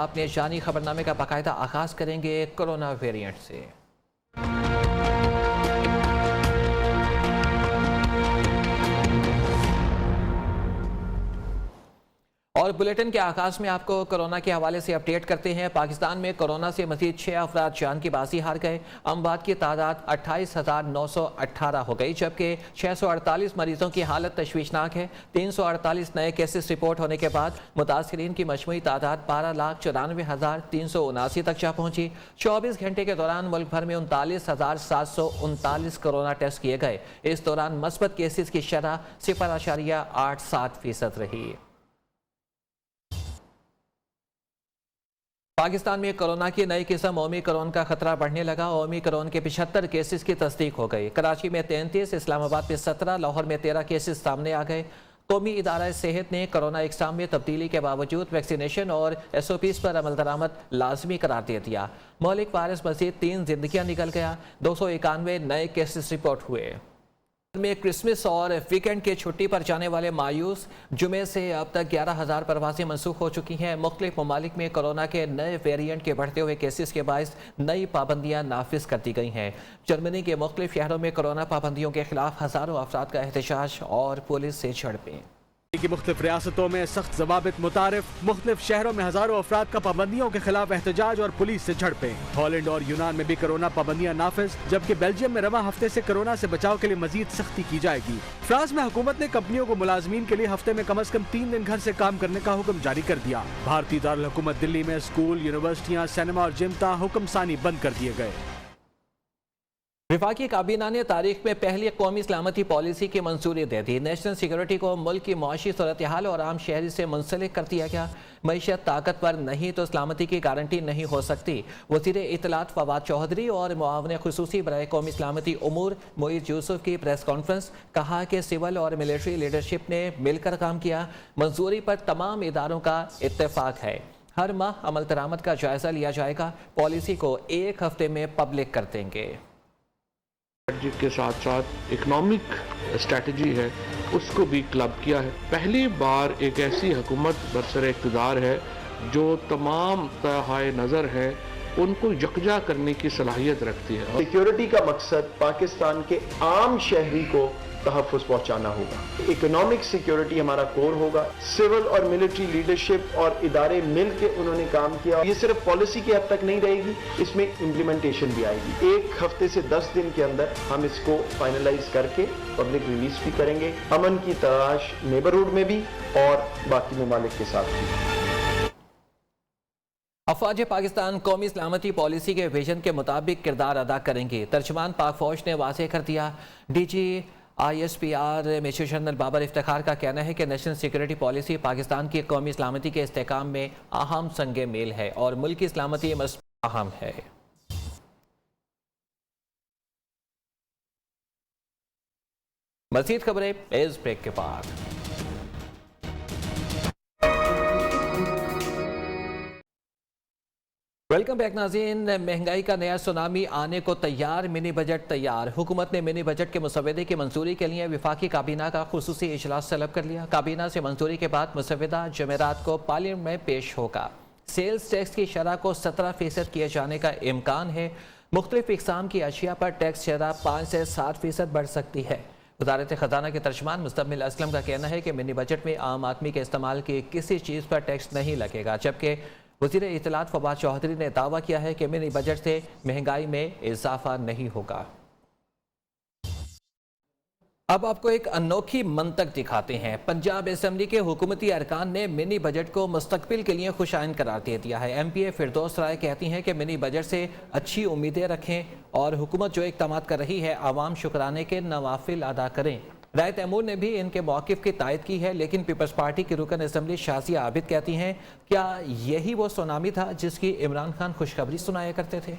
अपने जानी खबरनामे का बाकायदा आगाज करेंगे कोरोना वेरिएंट से। और बुलेटिन के आगाज में आपको कोरोना के हवाले से अपडेट करते हैं। पाकिस्तान में कोरोना से मजीद 6 अफराद जान की बाजी हार गए। अमवात की तादाद 28,918 हो गई, जबकि 648 मरीजों की हालत तशवीशनाक है। 348 नए केसेस रिपोर्ट होने के बाद मुतासरीन की मजमूई तादाद 12,94,379 तक जा पहुंची। 24 घंटे के दौरान मुल्क भर में 39,739 कोरोना टेस्ट किए गए। इस दौरान मस्बत केसेस की शरह 0.87% रही। पाकिस्तान में कोरोना की नई किस्म ओमिक्रॉन का खतरा बढ़ने लगा। ओमिक्रॉन के 75 केसेस की तस्दीक हो गई। कराची में 33, इस्लामाबाद में 17, लाहौर में 13 केसेस सामने आ गए। कौमी इदारा सेहत ने कोरोना इकसाम में तब्दीली के बावजूद वैक्सीनेशन और SOPs पर अमल दरामद लाजमी करार दे दिया। मौलिक वायरस मजीद 3 जिंदगियां निकल गया। 291 नए केसेस रिपोर्ट हुए। में क्रिसमस और वीकेंड के छुट्टी पर जाने वाले मायूस, जुमे से अब तक 11,000 परवाजें मनसूख हो चुकी हैं। मुख्तलिफ ममालिक में कोरोना के नए वेरिएंट के बढ़ते हुए केसेस के बायस नई पाबंदियां नाफिज कर दी गई हैं। जर्मनी के मुख्तलिफ शहरों में कोरोना पाबंदियों के खिलाफ हज़ारों अफराद का एहतजाज और पुलिस से झड़पें। की मुख्तलिफ रियासतों में सख्त ज़वाबित मुतारिफ। मुख्तलिफ शहरों में हजारों अफराद का पाबंदियों के खिलाफ एहतजाज और पुलिस से झड़पें। हॉलैंड और यूनान में भी कोरोना पाबंदियां नाफिज, जबकि बेल्जियम में रवा हफ्ते से कोरोना से बचाव के लिए मजीद सख्ती की जाएगी। फ्रांस में हुकूमत ने कंपनियों को मुलाजमीन के लिए हफ्ते में कम अज कम 3 दिन घर से काम करने का हुक्म जारी कर दिया। भारतीय दारुल हुकूमत दिल्ली में स्कूल, यूनिवर्सिटियाँ, सिनेमा और जिम ता हुक्म सानी बंद कर दिए गए। वफाकी काबीना ने तारीख में पहली कौमी सलामती पॉलिसी की मंजूरी दे दी। नेशनल सिक्योरिटी को मुल्क की मुआशी सूरत हाल और आम शहरी से मुंसलिक कर दिया गया। मईशत ताकतवर नहीं तो सलामती की गारंटी नहीं हो सकती। वज़ीर इत्तलात फवाद चौधरी और मुआवन खुसूसी बराए कौमी सलामती उमूर मोईद यूसुफ की प्रेस कॉन्फ्रेंस। कहा कि सिविल और मिलिट्री लीडरशिप ने मिलकर काम किया। मंजूरी पर तमाम इदारों का इत्तेफाक है। हर माह अमल दरामद का जायजा लिया जाएगा। पॉलिसी को 1 हफ्ते में पब्लिक कर देंगे। के साथ साथ इकोनॉमिक स्ट्रेटजी है, उसको भी क्लब किया है। पहली बार एक ऐसी हुकूमत बरसर इक़्तिदार है जो तमाम तहाए नज़र है उनको यकजा करने की सलाहियत रखती है। सिक्योरिटी का मकसद पाकिस्तान के आम शहरी को तहफ़्फ़ुज़ पहुँचाना होगा। इकोनॉमिक सिक्योरिटी हमारा कोर होगा। सिविल और मिलिट्री लीडरशिप और इदारे मिल के उन्होंने काम किया। ये सिर्फ पॉलिसी की हद तक नहीं रहेगी, इसमें इम्प्लीमेंटेशन भी आएगी। 1 हफ्ते से 10 दिन के अंदर हम इसको फाइनलाइज करके पब्लिक रिलीज भी करेंगे। अमन की तलाश नेबरहुड में भी और बाकी ममालिक के साथ भी। अफवाज पाकिस्तान कौमी सलामती पॉलिसी के विजन के मुताबिक किरदार अदा करेंगे। तर्जुमान पाक फौज ने वाज़ेह कर दिया। DG ISPR major general Babar Iftikhar का कहना है कि नेशनल सिक्योरिटी पॉलिसी पाकिस्तान की कौमी सलामती के इस्तेहकाम में अहम संगे मेल है और मुल्क की सलामती अहम है। मज़ीद खबरें इस ब्रेक के बाद। वेलकम बैक नाज़रीन। महंगाई का नया सुनामी आने को तैयार। मिनी बजट तैयार। हुकूमत ने मिनी बजट के मुसव्वदे की मंजूरी के लिए वफाकी काबीना का खुसूसी इजलास तलब कर लिया। काबीना से मंजूरी के बाद मुसव्वदा जमेरात को पार्लियामेंट में पेश होगा। सेल्स टैक्स की शरह को 17% किए जाने का इम्कान है। मुख्तलिफ इकसाम की अशिया पर टैक्स शरह 5 से 7% बढ़ सकती है। वज़ारत ख़जाना के तर्जुमान मुस्तमिल असलम का कहना है कि मिनी बजट में आम आदमी के इस्तेमाल की किसी चीज़ पर टैक्स नहीं लगेगा, जबकि वज़ीर इत्तलात फवाद चौधरी ने दावा किया है कि मिनी बजट से महंगाई में इजाफा नहीं होगा। अब आपको एक अनोखी मंतक दिखाते हैं। पंजाब असेंबली के हुकूमती अरकान ने मिनी बजट को मुस्तकबिल के लिए खुशाइन करार दे दिया है। MPA फिरदौस राय कहती हैं कि मिनी बजट से अच्छी उम्मीदें रखें और हुकूमत जो इक़दाम कर रही है आवाम शुक्राने के नवाफिल अदा करें। राय तैमूर ने भी इनके मौक़िफ़ की तायद की है, लेकिन पीपल्स पार्टी की रुकन असेंबली शाज़िया आबिद कहती हैं, क्या यही वो सुनामी था जिसकी इमरान खान खुशखबरी सुनाया करते थे?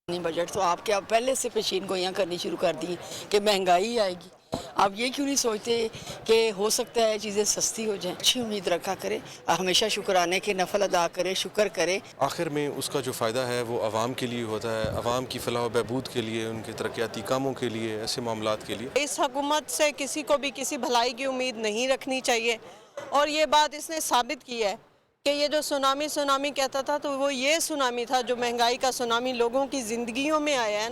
बजट तो आपके आप पहले से पेशीन गोइयाँ करनी शुरू कर दी कि महंगाई आएगी। आप ये क्यों नहीं सोचते कि हो सकता है चीज़ें सस्ती हो जाएं? अच्छी उम्मीद रखा करें, हमेशा शुक्राने के नफल अदा करें, शुक्र करें। आखिर में उसका जो फ़ायदा है वो आवाम के लिए होता है, आवाम की फलाह व बहबूद के लिए, उनके तरक्याती कामों के लिए, ऐसे मामलात के लिए। इस हुकूमत से किसी को भी किसी भलाई की उम्मीद नहीं रखनी चाहिए और ये बात इसने साबित की है कि ये जो सुनामी कहता था तो वो ये सुनामी था जो महंगाई का सुनामी लोगों की जिंदगियों में आया है।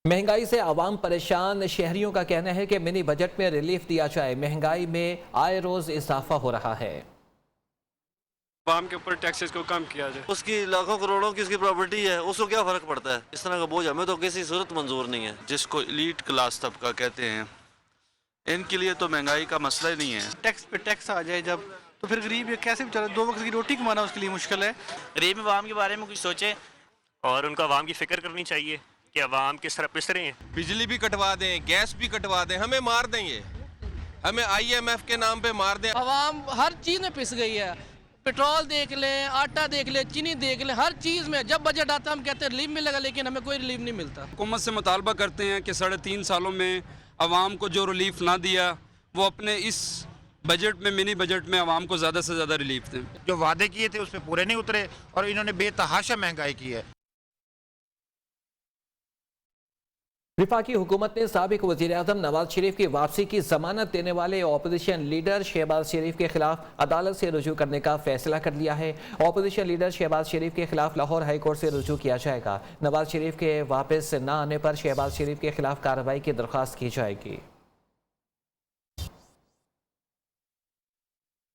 महंगाई से आवाम परेशान, शहरियों का कहना है कि मिनी बजट में रिलीफ दिया जाए, महंगाई में आए रोज इजाफा हो रहा है। आवाम के ऊपर टैक्सेस को कम किया जाए। उसकी लाखों करोड़ों की उसकी प्रॉपर्टी है, उसको क्या फर्क पड़ता है? इस तरह का बोझ हमें तो किसी सूरत मंजूर नहीं है। जिसको एलीट क्लास तबका कहते हैं, इनके लिए तो महंगाई का मसला ही नहीं है। टैक्स पे टैक्स आ जाए जब, तो फिर गरीब कैसे बेचारा 2 वक्त की रोटी कमाना उसके लिए मुश्किल है। गरीब अवाम के बारे में कुछ सोचे और उनको अवाम की फिक्र करनी चाहिए कि अवाम किस तरह पिस रहे हैं। बिजली भी कटवा दें, गैस भी कटवा दें, हमें मार देंगे, हमें IMF के नाम पे मार दें। अवाम हर चीज़ में पिस गई है, पेट्रोल देख लें, आटा देख लें, चीनी देख लें, हर चीज़ में। जब बजट आता है हम कहते हैं रिलीफ मिलेगा, लेकिन हमें कोई रिलीफ नहीं मिलता। हुकूमत से मुतालबा करते हैं कि 3.5 सालों में अवाम को जो रिलीफ ना दिया वो अपने इस बजट में, मिनी बजट में अवाम को ज़्यादा से ज़्यादा रिलीफ दें। जो वादे किए थे उस पर पूरे नहीं उतरे और इन्होंने बेतहाशा महंगाई की है। वफाकी हुकूमत ने साबिक वज़ीर-ए-आज़म नवाज शरीफ की वापसी की जमानत देने वाले अपोजिशन लीडर शहबाज शरीफ के खिलाफ अदालत से रुजू करने का फैसला कर लिया है। अपोजिशन लीडर शहबाज शरीफ के खिलाफ लाहौर हाई कोर्ट से रुजू किया जाएगा। नवाज शरीफ के वापस न आने पर शहबाज शरीफ के खिलाफ कार्रवाई की दरख्वास्त की जाएगी।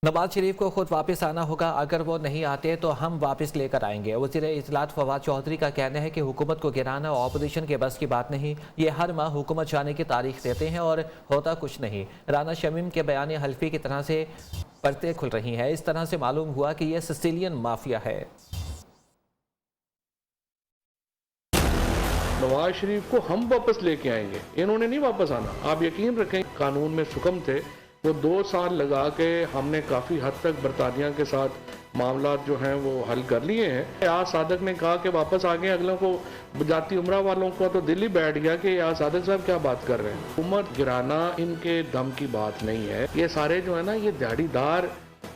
नवाज शरीफ को खुद वापस आना होगा, अगर वो नहीं आते तो हम वापस लेकर आएंगे। वज़ीर इत्तलात फवाद चौधरी का कहना है कि हुकूमत को गिराना अपोजिशन के बस की बात नहीं, ये हर माह हुकूमत जाने की तारीख देते हैं और होता कुछ नहीं। राना शमीम के बयान हल्फी की तरह से परतें खुल रही हैं। इस तरह से मालूम हुआ कि यह सिसिलियन माफिया है। नवाज शरीफ को हम वापस लेके आएंगे, इन्होंने नहीं वापस आना। आप यकीन रखें, कानून में सुकम थे, वो 2 साल लगा के हमने काफ़ी हद तक बरतानिया के साथ मामला जो हैं वो हल कर लिए हैं। यार सादक ने कहा कि वापस आ गए, अगलों को जाती उम्रा वालों को तो दिल ही बैठ गया कि यार सादक साहब क्या बात कर रहे हैं। हुकूमत गिराना इनके दम की बात नहीं है। ये सारे जो है ना, ये दिहाड़ीदार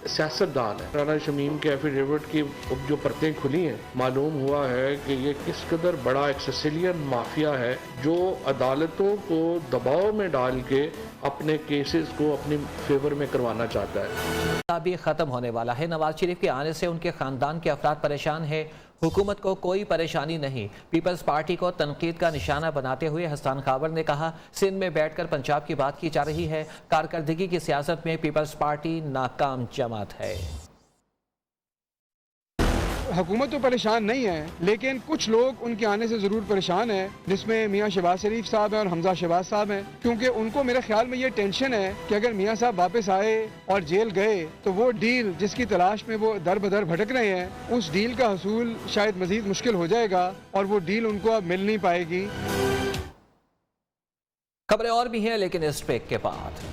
सियासतदान है। राना शमीम के एफिडेविट की जो परतें खुली हैं, मालूम हुआ है कि ये किस कदर बड़ा एक सिसिलियन माफिया है जो अदालतों को दबाव में डाल के अपने केसेस को अपने फेवर में करवाना चाहता है। अभी ख़त्म होने वाला है। नवाज शरीफ के आने से उनके ख़ानदान के अफराद परेशान है, हुकूमत को कोई परेशानी नहीं। पीपल्स पार्टी को तनकीद का निशाना बनाते हुए हसन खाबर ने कहा, सिंध में बैठकर पंजाब की बात की जा रही है। कारकर्दगी की सियासत में पीपल्स पार्टी नाकाम जमात है। हुकूमत तो परेशान नहीं है, लेकिन कुछ लोग उनके आने से ज़रूर परेशान हैं, जिसमें मियाँ शहबाज शरीफ साहब हैं और हमजा शहबाज साहब हैं, क्योंकि उनको मेरे ख्याल में ये टेंशन है कि अगर मियाँ साहब वापस आए और जेल गए तो वो डील जिसकी तलाश में वो दर बदर भटक रहे हैं, उस डील का हसूल शायद मजीद मुश्किल हो जाएगा और वो डील उनको अब मिल नहीं पाएगी। खबरें और भी हैं, लेकिन इस ब्रेक के बाद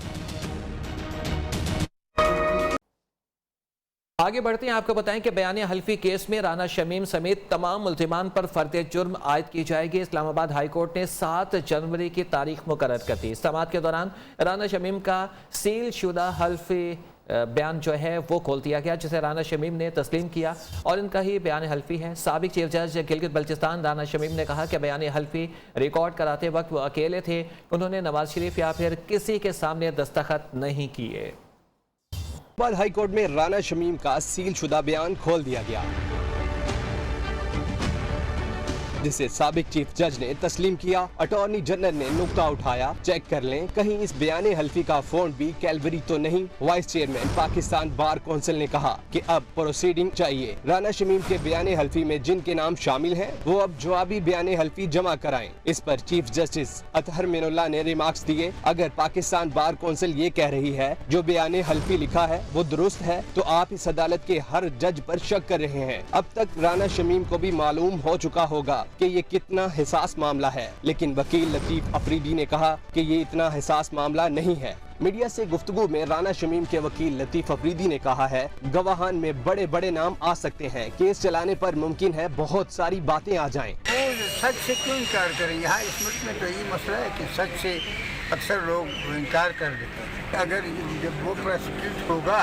आगे बढ़ते हैं। आपको बताएं कि बयान हल्फी केस में राना शमीम समेत तमाम मुल्जिमान पर फर्द जुर्म आयद की जाएगी। इस्लामाबाद हाई कोर्ट ने 7 जनवरी की तारीख मुकर्रर कर दी। समाअत के दौरान राना शमीम का सील शुदा हल्फी बयान जो है वो खोल दिया गया, जिसे राना शमीम ने तस्लीम किया और इनका ही बयान हल्फी है। साबिक चीफ जज गिलगित बल्चिस्तान राना शमीम ने कहा कि बयान हल्फी रिकॉर्ड कराते वक्त वो अकेले थे, उन्होंने नवाज शरीफ या फिर किसी के सामने दस्तखत नहीं किए। इस्लामाबाद हाई कोर्ट में राना शमीम का सील शुदा बयान खोल दिया गया, जिसे साबिक चीफ जज ने तस्लीम किया। अटॉर्नी जनरल ने नुक्ता उठाया, चेक कर लें कहीं इस बयान हल्फी का फोन भी कैलवरी तो नहीं। Vice chairman Pakistan bar council ने कहा कि अब प्रोसीडिंग चाहिए। राना शमीम के बयान हल्फी में जिनके नाम शामिल हैं वो अब जवाबी बयान हल्फी जमा कराएं। इस पर चीफ जस्टिस अतहर मीनुल्लाह ने रिमार्क्स दिए, अगर पाकिस्तान बार काउंसिल ये कह रही है जो बयान हल्फी लिखा है वो दुरुस्त है तो आप इस अदालत के हर जज पर शक कर रहे हैं। अब तक राना शमीम को भी मालूम हो चुका होगा कि ये कितना हिसास मामला है, लेकिन वकील लतीफ अफरीदी ने कहा कि ये इतना हिसास मामला नहीं है। मीडिया से गुफ्तगू में राना शमीम के वकील लतीफ अफरीदी ने कहा है, गवाहान में बड़े बड़े नाम आ सकते हैं, केस चलाने पर मुमकिन है बहुत सारी बातें आ जाएं। वो सच से क्यों इनकार करें? यहाँ इस मुल्क में तो ये मसला है कि सच से अक्सर लोग इनकार कर देते हैं। अगर जब वो प्रोसिक्यूट होगा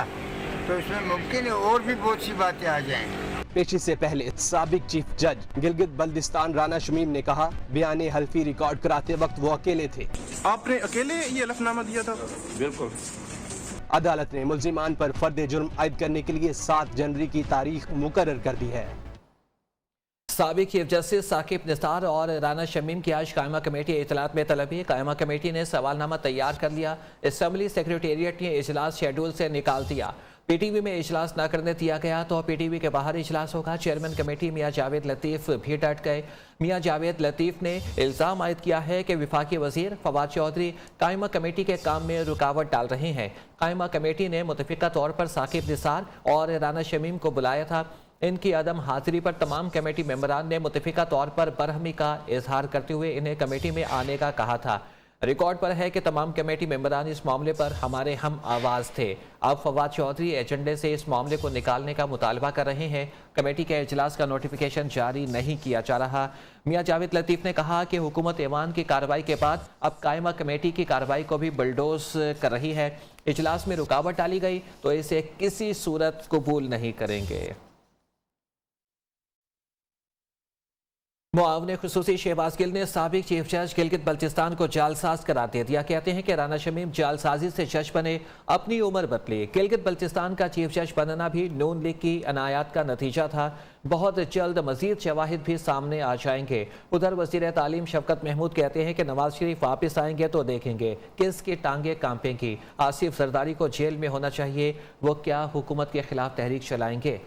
तो इसमें मुमकिन है और भी बहुत सी बातें आ जाएंगी। पेशी से पहले साबिक चीफ जज गिलगित बल्दिस्तान राना शमीम ने कहा, बयान हल्फी रिकॉर्ड कराते वक्त वो अकेले थे। आपने अकेले ये हलफनामा दिया था? बिल्कुल। अदालत ने मुल्जिमान पर फर्द जुर्म आयद करने के लिए 7 जनवरी की तारीख मुकर्रर कर दी है। साबिक चीफ जस्टिस साकिब निसार और राना शमीम की आज कायमा कमेटी इतलात में तलबी। कायमा कमेटी ने सवालनामा तैयार कर लिया। असम्बली सेक्रेटेरिएट ने इजलास शेड्यूल से निकाल दिया। पीटीवी में इजलास न करने दिया गया तो पीटीवी के बाहर इजलास होगा। चेयरमैन कमेटी मियां जावेद लतीफ़ भी डट गए। मियां जावेद लतीफ़ ने इल्ज़ाम आयद किया है कि वफाकी वजीर फवाद चौधरी कायमा कमेटी के काम में रुकावट डाल रहे हैं। कायमा कमेटी ने मुतफ़िका तौर पर साकिब निसार और राना शमीम को बुलाया था। इनकी अदम हाजिरी पर तमाम कमेटी मेंबरान ने मुतफ़िका तौर पर बरहमी का इजहार करते हुए इन्हें कमेटी में आने का कहा था। रिकॉर्ड पर है कि तमाम कमेटी मेंबरान इस मामले पर हमारे हम आवाज़ थे। अब फवाद चौधरी एजेंडे से इस मामले को निकालने का मुतालबा कर रहे हैं। कमेटी के इजलास का नोटिफिकेशन जारी नहीं किया जा रहा। मियां जावेद लतीफ़ ने कहा कि हुकूमत ईवान की कार्रवाई के बाद अब कायमा कमेटी की कार्रवाई को भी बुलडोज कर रही है। इजलास में रुकावट डाली गई तो इसे किसी सूरत कबूल नहीं करेंगे। मुआवने खुसूसी शहबाज गिल ने साबिक चीफ जज गिलगित बल्तिस्तान को जालसाज करार दे दिया। कहते हैं कि राना शमीम जालसाजी से जज बने, अपनी उम्र बदली। गिलगित बल्तिस्तान का चीफ जज बनना भी नून लीग की अनायात का नतीजा था। बहुत जल्द मजीद शवाहिद भी सामने आ जाएंगे। उधर वजीर तालीम शफकत महमूद कहते हैं कि नवाज शरीफ वापस आएंगे तो देखेंगे किसकी टांगे कांपेंगी। आसिफ जरदारी को जेल में होना चाहिए, वो क्या हुकूमत के खिलाफ तहरीक चलाएंगे?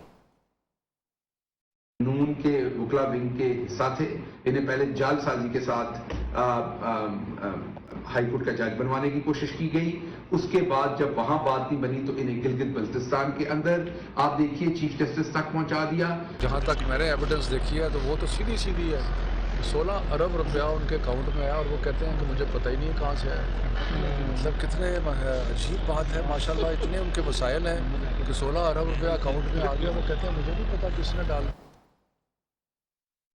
नून के वकला विंग के साथ इन्हें पहले जालसाजी के साथ हाईकोर्ट का जज बनवाने की कोशिश की गई। उसके बाद जब वहां बात नहीं बनी तो इन्हें गिलगित बल्तिस्तान के अंदर आप देखिए चीफ जस्टिस तक पहुंचा दिया। जहां तक मैंने एविडेंस देखी है तो वो तो सीधी सीधी है। 16 अरब रुपया उनके अकाउंट में है और वो कहते हैं कि मुझे पता ही नहीं है कहाँ से है। मतलब कितने अजीब बात है। माशाल्लाह इतने उनके वसाइल हैं कि 16 अरब रुपया अकाउंट में आ गया। वो कहते हैं मुझे नहीं पता किसने डाला।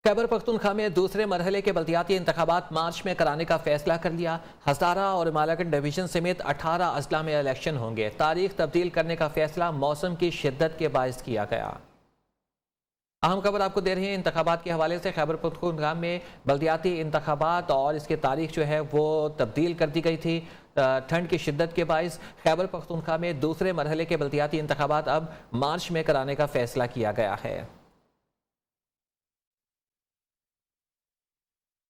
खैबर पख्तूनख्वा में दूसरे मरहले के बल्दियाती इंतखाबात मार्च में कराने का फैसला कर लिया। हज़ारा और मालाकन डिवीजन समेत 18 अजला में इलेक्शन होंगे। तारीख तब्दील करने का फैसला मौसम की शिद्दत के बायस किया गया। अहम खबर आपको दे रहे हैं इंतखाबात के हवाले से। खैबर पख्तूनख्वा में बल्दियाती इंतखाबात और इसकी तारीख जो है वो तब्दील कर दी गई थी ठंड की शिद्दत के बायस। खैबर पख्तूनख्वा में दूसरे मरहले के बल्दियाती इंतखाबात अब मार्च में कराने का फैसला किया गया है।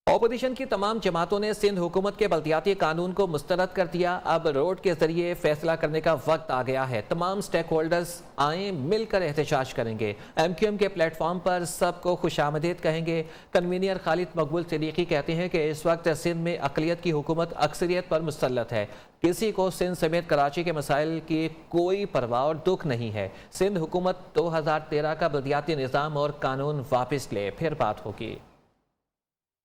ऑपोजिशन की तमाम जमातों ने सिंध हुकूमत के बल्दियाती कानून को मुस्तरद कर दिया। अब रोड के जरिए फैसला करने का वक्त आ गया है। तमाम स्टेक होल्डर्स आए, मिलकर एहतजाज करेंगे। MQM के प्लेटफॉर्म पर सबको खुशामदीद कहेंगे। कन्वीनियर खालिद मकबूल सिद्दीकी कहते हैं कि इस वक्त सिंध में अकलियत की हुकूमत अक्सरियत पर मुसल्लत है। किसी को सिंध समेत कराची के मसाइल की कोई परवाह और दुख नहीं है। सिंध हुकूमत 2013 का बल्दियाती निज़ाम और कानून वापस ले, फिर बात होगी।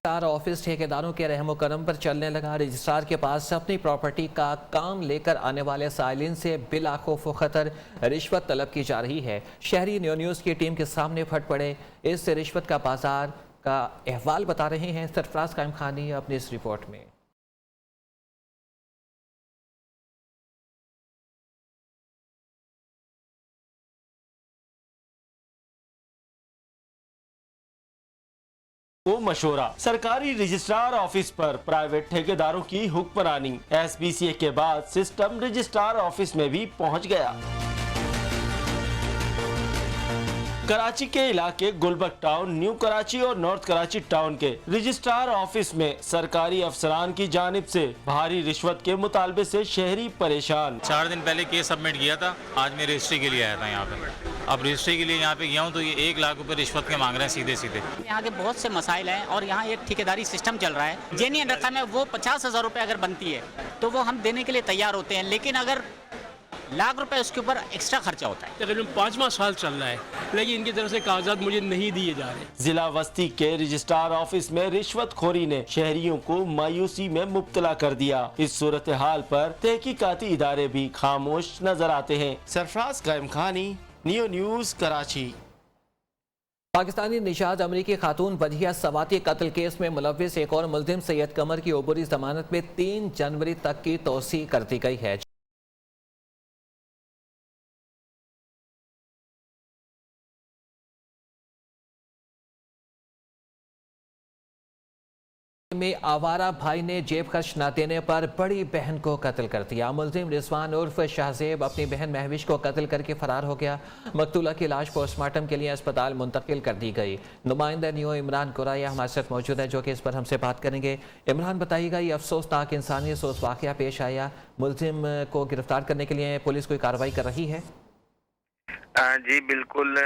ऑफिस ठेकेदारों के रहमो करम पर चलने लगा। रजिस्ट्रार के पास अपनी प्रॉपर्टी का काम लेकर आने वाले साइलिन से बिला खौफ खतर रिश्वत तलब की जा रही है। शहरी न्यूज़ की टीम के सामने फट पड़े। इस रिश्वत का बाजार का अहवाल बता रहे हैं सरफराज कायम खानी अपनी इस रिपोर्ट में। को मशवरा सरकारी रजिस्ट्रार ऑफिस पर प्राइवेट ठेकेदारों की हुक्मरानी। SBCA के बाद सिस्टम रजिस्ट्रार ऑफिस में भी पहुंच गया। कराची के इलाके गुलबर्ग टाउन, न्यू कराची और नॉर्थ कराची टाउन के रजिस्ट्रार ऑफिस में सरकारी अफसरान की जानिब से भारी रिश्वत के मुतालबे से शहरी परेशान। 4 दिन पहले केस सबमिट किया था, आज मैं रजिस्ट्री के लिए आया था यहाँ पे। अब रजिस्ट्री के लिए यहाँ पे गया हूँ तो ये 1 लाख रुपए रिश्वत के मांग रहे हैं सीधे सीधे। यहाँ के बहुत से मसाइल हैं और यहाँ एक ठेकेदारी सिस्टम चल रहा है। जेन्युइन रकम है वो 50,000 रुपये अगर बनती है तो वो हम देने के लिए तैयार होते हैं, लेकिन अगर लाख रुपए उसके ऊपर एक्स्ट्रा खर्चा होता है। तकरीबन 5वां साल चल रहा है लेकिन इनकी तरफ से कागजात मुझे नहीं दिए जा रहे। जिला वस्ती के रजिस्ट्रार ऑफिस में रिश्वत खोरी ने शहरियों को मायूसी में मुब्तला कर दिया। इस सूरत हाल पर तहकीकाती इदारे भी खामोश नजर आते हैं। सरफराज कायम खानी, नियो न्यूज, कराची। पाकिस्तानी निशाद अमरीकी खातून वजिया सवाती कत्ल केस में मुलविस एक और मुल्जिम सैयद कमर की ओबरी जमानत में 3 जनवरी तक की तोसी कर दी गई है। में आवारा भाई ने जेब खर्च न देने पर बड़ी बहन को कत्ल कर दिया। मुलजिम रिजवान उर्फ शाहजेब अपनी बहन महविश को कत्ल करके फरार हो गया। मकतूला की लाश पोस्टमार्टम के लिए अस्पताल मुंतकिल कर दी गई। नुमाइंदा न्यू इमरान कुराया हमारे साथ मौजूद है, जो कि इस पर हमसे बात करेंगे। इमरान, बताइएगा, ये अफसोसनाक इंसानी सोच वाक़या पेश आया, मुलजिम को गिरफ्तार करने के लिए पुलिस कोई कार्रवाई कर रही है? जी बिल्कुल,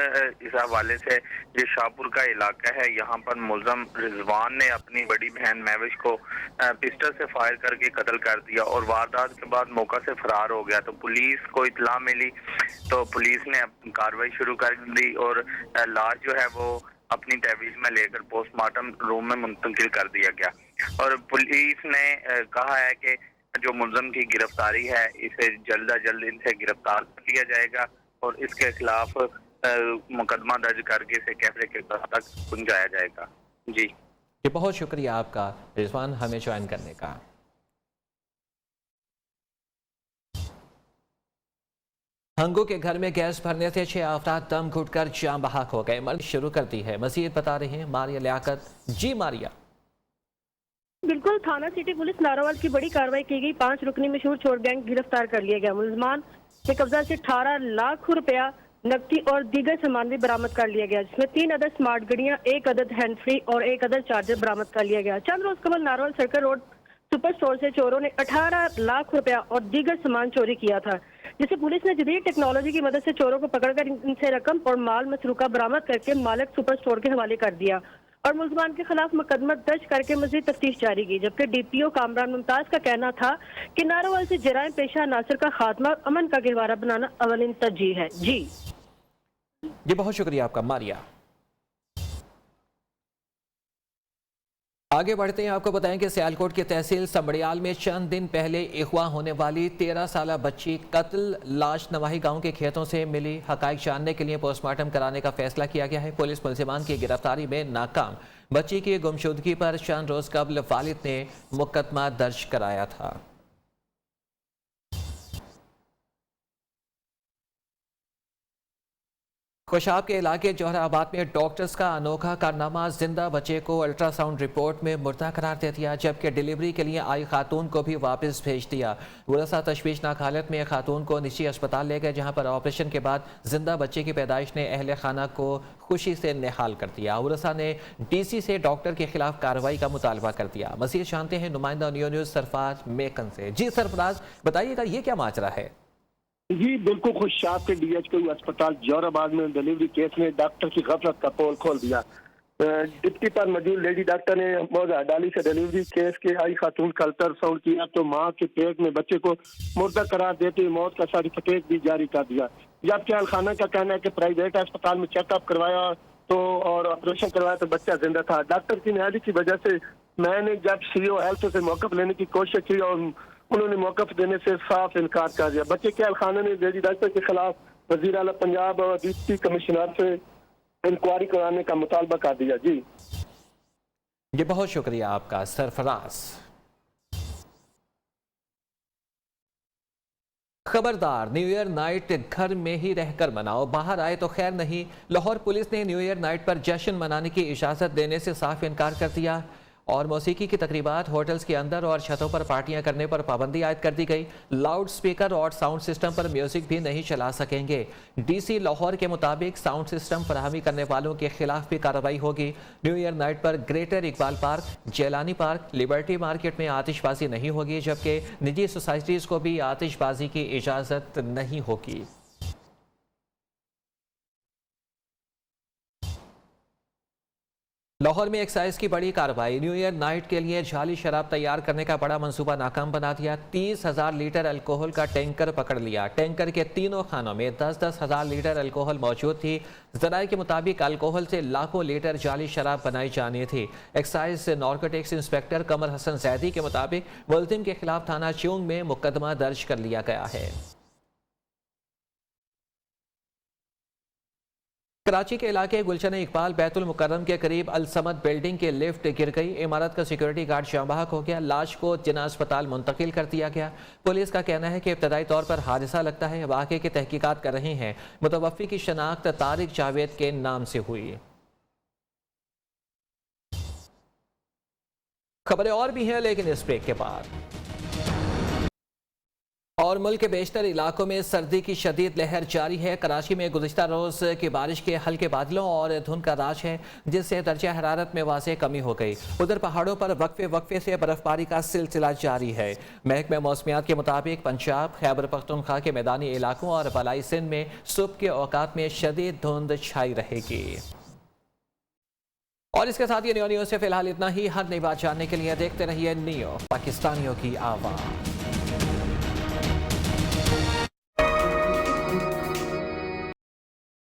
इस हवाले से ये शाहपुर का इलाका है, यहाँ पर मुलजम रिजवान ने अपनी बड़ी बहन महविश को पिस्टल से फायर करके कत्ल कर दिया और वारदात के बाद मौका से फरार हो गया। तो पुलिस को इत्तला मिली तो पुलिस ने कार्रवाई शुरू कर दी और लाश जो है वो अपनी तहवीज़ में लेकर पोस्टमार्टम रूम में मुंतकिल कर दिया गया। और पुलिस ने कहा है कि जो मुलजम की गिरफ्तारी है इसे जल्द अज जल्द इनसे गिरफ्तार किया जाएगा और इसके खिलाफ मुकदमा दर्ज करके इसे कैमरे के तक पहुंचाया जाएगा। जी बहुत शुक्रिया आपका रिजवान, हमें ज्वाइन करने का। हंगू के घर में गैस भरने से 6 अफराद दम घुटकर जाम बहक हो गए। मर्द शुरू कर दी है, मजीद बता रहे हैं मारिया लियाकत। जी मारिया। बिल्कुल, थाना सिटी पुलिस नारावाल की बड़ी कार्रवाई की गई। 5 रुकनी मशहूर चोर गैंग गिरफ्तार कर लिया गया। मुलजमान के कब्जा से 18 लाख रुपया नकदी और दीगर सामान भी बरामद कर लिया गया, जिसमें 3 अदद स्मार्ट घड़ियां, 1 अदद हैंड फ्री और 1 अदद चार्जर बरामद कर लिया गया। चंद रोज कबल नारोल सर्कल रोड सुपर स्टोर से चोरों ने 18 लाख रुपया और दीगर सामान चोरी किया था, जिसे पुलिस ने जदीद टेक्नोलॉजी की मदद से चोरों को पकड़कर इनसे रकम और माल मसरूका बरामद करके मालिक सुपर स्टोर के हवाले कर दिया और मुलजमान के खिलाफ मुकदमा दर्ज करके मजीद तफ्तीश जारी की। जबकि डीपीओ कामरान मुमताज का कहना था कि नारोवाल से जराइम पेशा नासिर का खात्मा और अमन का गहवारा बनाना अवलिन तरजीह है। जी बहुत शुक्रिया आपका मारिया। आगे बढ़ते हैं, आपको बताएं कि सियालकोट की तहसील संबड़ियाल में चंद दिन पहले अगवा होने वाली 13 साला बच्ची कत्ल लाश नवाही गांव के खेतों से मिली। हकाइक जानने के लिए पोस्टमार्टम कराने का फैसला किया गया है। पुलिस मुलजिमान की गिरफ्तारी में नाकाम। बच्ची की गुमशुदगी पर चंद रोज कबल वालिद ने मुकदमा दर्ज कराया था। खुशाब के इलाके जोहराबाद में डॉक्टर्स का अनोखा कारनामा, जिंदा बच्चे को अल्ट्रासाउंड रिपोर्ट में मुर्दा करार दे दिया, जबकि डिलीवरी के लिए आई खातून को भी वापस भेज दिया। गुरसा तशवीशनाक हालत में खातून को निजी अस्पताल ले गए, जहां पर ऑपरेशन के बाद जिंदा बच्चे की पैदाइश ने अहले खाना को खुशी से निहाल कर दिया। गुरसा ने DC से डॉक्टर के खिलाफ कार्रवाई का मुतालबा कर दिया। मजीद जानते हैं नुमाइंदा न्यू न्यूज़ सरफराज मेकन से। जी सरफराज, बताइएगा ये क्या माजरा है? जी बिल्कुल, खुशाब के DHQ अस्पताल जोहराबाद में डिलीवरी केस में डॉक्टर की गफलत का पोल खोल दिया। डिप्टी पर मौजूद लेडी डॉक्टर ने मौजा डाली से डिलीवरी केस के आई खातून का अल्ट्रासाउंड किया तो मां के पेट में बच्चे को मुर्दा करार देते मौत का सर्टिफिकेट भी जारी कर दिया। जबकि अलखाना का कहना है कि प्राइवेट अस्पताल में चेकअप करवाया तो और ऑपरेशन करवाया तो बच्चा जिंदा था। डॉक्टर की नाली की वजह से मैंने जब CO हेल्थ से मौकफ लेने की कोशिश की और उन्होंने मौकफ देने से साफ इनकार कर दिया। बच्चे के अलखाना ने लेडी डॉक्टर के खिलाफ वजीर आला पंजाब और डिप्टी कमिश्नर से इंक्वायरी कराने का मुतालबा कर दिया। जी बहुत शुक्रिया आपका सरफराज। खबरदार, न्यू ईयर नाइट घर में ही रहकर मनाओ, बाहर आए तो खैर नहीं। लाहौर पुलिस ने न्यू ईयर नाइट पर जश्न मनाने की इजाज़त देने से साफ इनकार कर दिया और मौसीकी की तकरीबात, होटल्स के अंदर और छतों पर पार्टियां करने पर पाबंदी आयद कर दी गई। लाउड स्पीकर और साउंड सिस्टम पर म्यूजिक भी नहीं चला सकेंगे। DC लाहौर के मुताबिक साउंड सिस्टम फराहमी करने वालों के खिलाफ भी कार्रवाई होगी। न्यू ईयर नाइट पर greater Iqbal park, Jilani park, liberty market में आतिशबाजी नहीं होगी, जबकि निजी सोसाइटीज़ को भी आतिशबाजी की इजाज़त नहीं होगी। लाहौर में एक्साइज की बड़ी कार्रवाई, न्यू ईयर नाइट के लिए जाली शराब तैयार करने का बड़ा मंसूबा नाकाम बना दिया। 30,000 लीटर अल्कोहल का टैंकर पकड़ लिया। टैंकर के तीनों खानों में 10-10 हज़ार लीटर अल्कोहल मौजूद थी। ज़राए के मुताबिक अल्कोहल से लाखों लीटर जाली शराब बनाई जानी थी। एक्साइज नारकोटिक्स इंस्पेक्टर कमर हसन जैदी के मुताबिक मुलजिम के खिलाफ थाना चूंग में मुकदमा दर्ज कर लिया गया है। कराची के इलाके गुलशन इकबाल बैतुल मुकर्रम के करीब अल समद बिल्डिंग के लिफ्ट गिर गई। इमारत का सिक्योरिटी गार्ड जांबाहक हो गया। लाश को जिना अस्पताल मुंतकिल कर दिया गया। पुलिस का कहना है कि इब्तदाई तौर पर हादसा लगता है। वाक़े की तहकीकात कर रहे हैं। मुतवफ़्फ़ी की शनाख्त तारिक जावेद के नाम से हुई। खबरें और भी हैं, लेकिन इस ब्रेक के बाद। और मुल्क के बेशतर इलाकों में सर्दी की शदीद लहर जारी है। कराची में गुज़िश्ता रोज़ की बारिश के हल्के बादलों और धुंध का राज है, जिससे दर्जा हरारत में वाज़ेह कमी हो गई। उधर पहाड़ों पर वक्फे वक्फे से बर्फबारी का सिलसिला जारी है। महकमे मौसमियात के मुताबिक पंजाब, खैबर पख्तूनख्वा के मैदानी इलाकों और बलाई सिंध में सुबह के औकात में शदीद धुंध छाई रहेगी। और इसके साथ ये न्यूज़ से फिलहाल इतना ही। हर नई बात जानने के लिए देखते रहिए नियो पाकिस्तानियों की आवाज़।